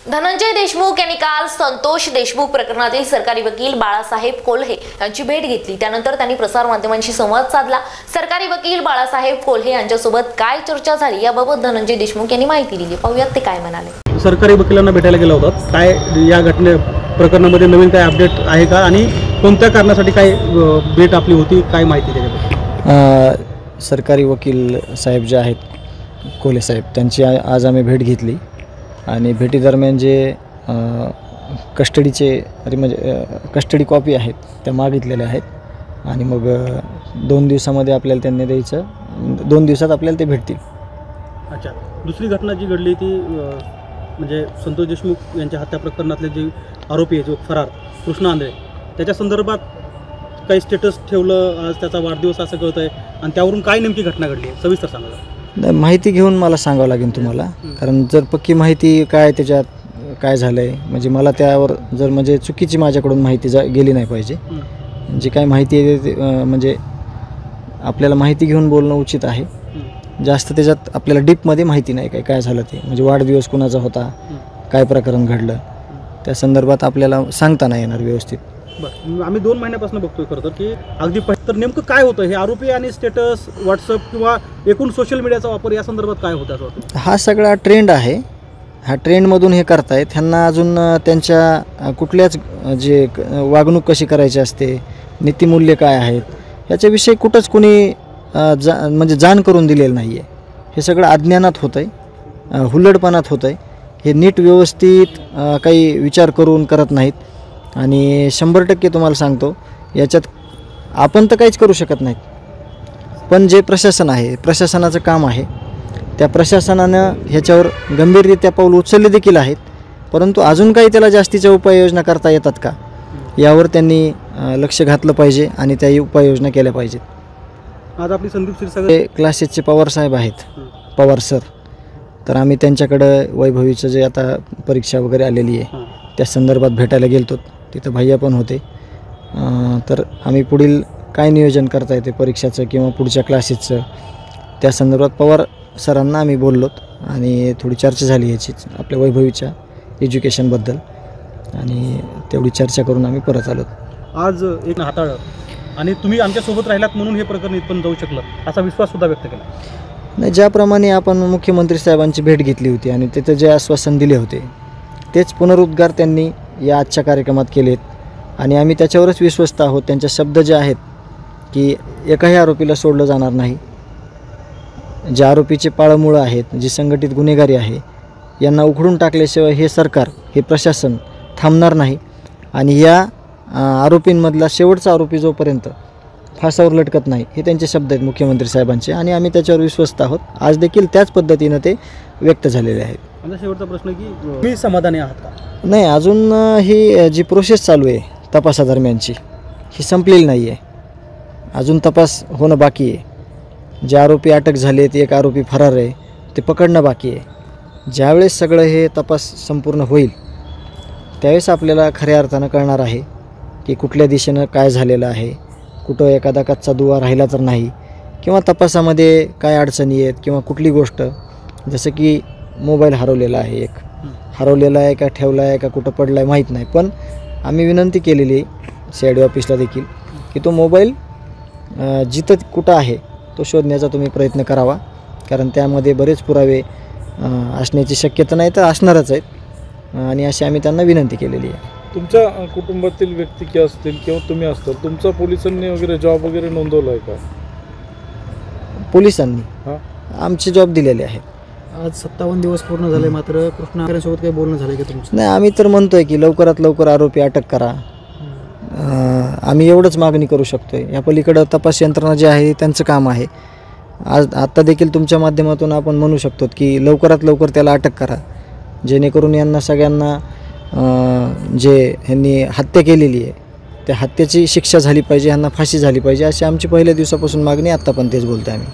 धनंजय देशमुख यांनी काल संतोष देशमुख प्रकरणातील सरकारी वकील बाळासाहेब कोल्हे यांची भेट घेतली। त्यानंतर त्यांनी प्रसार माध्यमांशी संवाद साधला। सरकारी वकील बाळासाहेब कोल्हे यांच्यासोबत काय चर्चा झाली याबाबत धनंजय देशमुख यांनी माहिती दिली। पाहूयात ते काय म्हणाले। सरकारी वकिलांना भेटायला गेला होता, काय या प्रकरणामध्ये नवीन काय अपडेट आहे का आणि कोणत्या कारणासाठी काय भेट आपली होती, काय माहिती त्याच्याबद्दल? सरकारी वकील साहेब जे आहेत कोल्हे साहेब त्यांची आज आम्ही भेट घेतली आणि भेटीदरम्यान जे कस्टडी कॉपी आहेत त्या मागितलेल्या आहेत आणि मग 2 दिवसामध्ये आपल्याला त्यांनी द्यायचं, 2 दिवसात आपल्याला ते भेटतील। अच्छा, दुसरी घटना जी घडली ती म्हणजे संतोष देशमुख यांच्या हत्या प्रकरणातले जे आरोपी आहे जो फरार कृष्णा आंधळे, त्याच्या संदर्भात काही स्टेटस ठेवलं, आज त्याचा वाढदिवस असं कळत आहे आणि त्यावरून काय नेमकी घटना घडली सविस्तर सांगा। माहिती घेऊन मला सांगावं लागेल तुम्हाला, कारण जर पक्की माहिती काय त्याच्यात काय झालं आहे म्हणजे मला त्यावर जर म्हणजे चुकीची माझ्याकडून माहिती गेली नाही पाहिजे। जी काय माहिती आहे म्हणजे आपल्याला माहिती घेऊन बोलणं उचित आहे। जास्त त्याच्यात आपल्याला डीपमध्ये माहिती नाही काय झालं ते, म्हणजे वाढदिवस कुणाचा होता, काय प्रकरण घडलं त्या संदर्भात आपल्याला सांगता नाही येणार व्यवस्थित। बरं, आम्ही 2 महिन्यापासून बघतोय खरं तर की अगदी तर नेमकं काय होतं हे आरोपी आणि स्टेटस व्हॉट्सअप किंवा एकूण सोशल मीडियाचा वापर या संदर्भात काय होतं असं वाटतं? हा सगळा ट्रेंड आहे, हा ट्रेंडमधून हे करतायत। त्यांना अजून त्यांच्या कुठल्याच जे वागणूक कशी करायची असते, नीतिमूल्य काय आहेत याच्याविषयी कुठंच कोणी म्हणजे जाण करून दिलेलं नाही आहे। हे सगळं अज्ञानात होतं आहे, हुल्लडपणात होतं आहे। हे नीट व्यवस्थित काही विचार करून करत नाहीत आणि 100% तुम्हाला सांगतो याच्यात आपण तर काहीच करू शकत नाहीत, पण जे प्रशासन आहे, प्रशासनाचं काम आहे, त्या प्रशासनानं ह्याच्यावर गंभीररित्या पाऊल उचलले देखील आहेत, परंतु अजून काही त्याला जास्तीच्या उपाययोजना करता येतात का यावर त्यांनी लक्ष घातलं पाहिजे आणि त्या उपाययोजना केल्या पाहिजेत। आज आपली संदीप क्षीरसागर क्लासेसचे पवार साहेब आहेत, पवार सर, तर आम्ही त्यांच्याकडं वैभवीचं जे आता परीक्षा वगैरे आलेली आहे त्या संदर्भात भेटायला गेलतो। तिथं भैया पण होते, तर आम्ही पुढील काय नियोजन करता येते परीक्षाचं किंवा पुढच्या क्लासेसचं त्या संदर्भात पवार सरांना आम्ही बोललोत आणि थोडी चर्चा झाली याचीच आपल्या वैभवीच्या एज्युकेशनबद्दल आणि तेवढी चर्चा करून आम्ही परत आलो। आज एक हाताळलं आणि तुम्ही आमच्यासोबत राहिलात म्हणून हे प्रकरण इथपर्यंत जाऊ शकलं असा विश्वाससुद्धा व्यक्त केला। नाही, ज्याप्रमाणे आपण मुख्यमंत्री साहेबांची भेट घेतली होती आणि तिथं जे आश्वासन दिले होते तेच पुनरुद्गार त्यांनी या आजच्या कार्यक्रमात केलेत आणि आम्ही त्याच्यावरच विश्वस्त आहोत। त्यांचे शब्द जे आहेत की एकाही आरोपीला सोडलं जाणार नाही, जे आरोपीचे पाळमुळं आहेत, जी संघटित गुन्हेगारी आहे यांना उखडून टाकल्याशिवाय हे सरकार, हे प्रशासन थांबणार नाही आणि या आरोपींमधला शेवटचा आरोपी जोपर्यंत फासावर लटकत नाही हे त्यांचे शब्द आहेत मुख्यमंत्री साहेबांचे आणि आम्ही त्याच्यावर विश्वस्त आहोत। आज देखील त्याच पद्धतीनं ते व्यक्त झालेले आहेत। माझा शेवटचा प्रश्न की तुम्ही समाधानी आहात का? नाही, अजून ही जी प्रोसेस चालू आहे तपासादरम्यानची ही संपलेली नाही आहे, अजून तपास होणं बाकी आहे। जे आरोपी अटक झाले ते एक आरोपी फरार आहे ते पकडणं बाकी आहे। ज्यावेळेस सगळं हे तपास संपूर्ण होईल त्यावेळेस आपल्याला खऱ्या अर्थानं कळणार आहे की कुठल्या दिशेनं काय झालेलं आहे, कुठं एखादा कच्चा दुवा राहिला तर नाही किंवा तपासामध्ये काय अडचणी आहेत किंवा कुठली गोष्ट, जसं की मोबाईल हरवलेला आहे, एक हरवलेला आहे का ठेवला आहे का कुठं पडला आहे माहीत नाही, पण आम्ही विनंती केलेली आहे CID ऑफिसला देखील की तो मोबाईल जिथं कुठं आहे तो शोधण्याचा तुम्ही प्रयत्न करावा, कारण त्यामध्ये बरेच पुरावे असण्याची शक्यता नाही तर असणारच आहेत आणि अशी आम्ही त्यांना विनंती केलेली आहे। तुमच्या कुटुंबातील व्यक्ती असतील किंवा तुम्ही असताल, तुमचा पोलिसांनी वगैरे जॉब वगैरे नोंदवला आहे का? पोलिसांनी आमचे जॉब दिलेले आहेत। आज 57 दिवस पूर्ण झाले, मात्र कृष्णा आंधळेसोबत काही बोलणं झालं की तुमचं? नाही, आम्ही तर म्हणतोय की लवकरात लवकर आरोपी अटक करा, आम्ही एवढंच मागणी करू शकतोय। या पलीकडं तपास यंत्रणा जी आहे त्यांचं काम आहे। आत्ता देखील तुमच्या माध्यमातून आपण म्हणू शकतो की लवकरात लवकर त्याला अटक करा, जेणेकरून यांना सगळ्यांना जे ह्यांनी हत्या केलेली आहे त्या हत्येची शिक्षा झाली पाहिजे, ह्यांना फाशी झाली पाहिजे अशी आमची पहिल्या दिवसापासून मागणी, आत्ता पण तेच बोलतोय आम्ही।